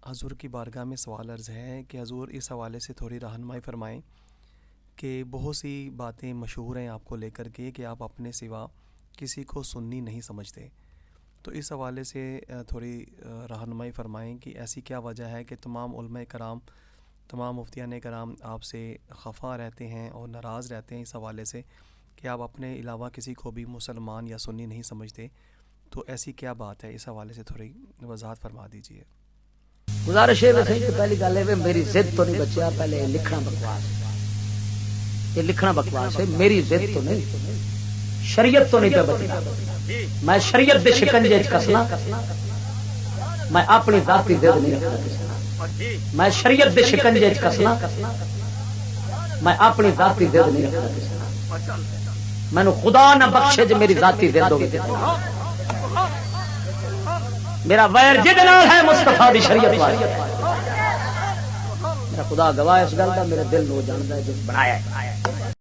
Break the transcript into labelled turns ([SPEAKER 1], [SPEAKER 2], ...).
[SPEAKER 1] حضور کی بارگاہ میں سوال عرض ہے کہ حضور اس حوالے سے تھوڑی رہنمائی فرمائیں کہ بہت سی باتیں مشہور ہیں آپ کو لے کر کے کہ آپ اپنے سوا کسی کو سنی نہیں سمجھتے، تو اس حوالے سے تھوڑی رہنمائی فرمائیں کہ ایسی کیا وجہ ہے کہ تمام علماء کرام، تمام مفتیان کرام آپ سے خفا رہتے ہیں اور ناراض رہتے ہیں اس حوالے سے کہ آپ اپنے علاوہ کسی کو بھی مسلمان یا سنی نہیں سمجھتے، تو ایسی کیا بات ہے؟ اس حوالے سے تھوڑی وضاحت فرما دیجیے۔
[SPEAKER 2] گزارش ہے ویسے کہ پہلی گل ہے میری ضد تو نہیں بچیا، پہلے لکھنا بکواس، یہ لکھنا بکواس ہے، میری ضد تو نہیں، شریعت تو نہیں پہ بچنا، میں شریعت دے شکنجے وچ کسنا، میں اپنی ذاتی ضد نہیں رکھنا کسی نال، میں شریعت دے شکنجے وچ کسنا، میں اپنی ذاتی ضد نہیں رکھنا کسی نال، مینوں خدا نہ بخشے جے میری ذاتی ضد ہوگی کسی نال، میرا ویر جہد نال ہے مصطفیٰ دی شریعت والی، میرا خدا گواہ اس گل دا، میرے دل نو جاندا ہے جو بنایا ہے۔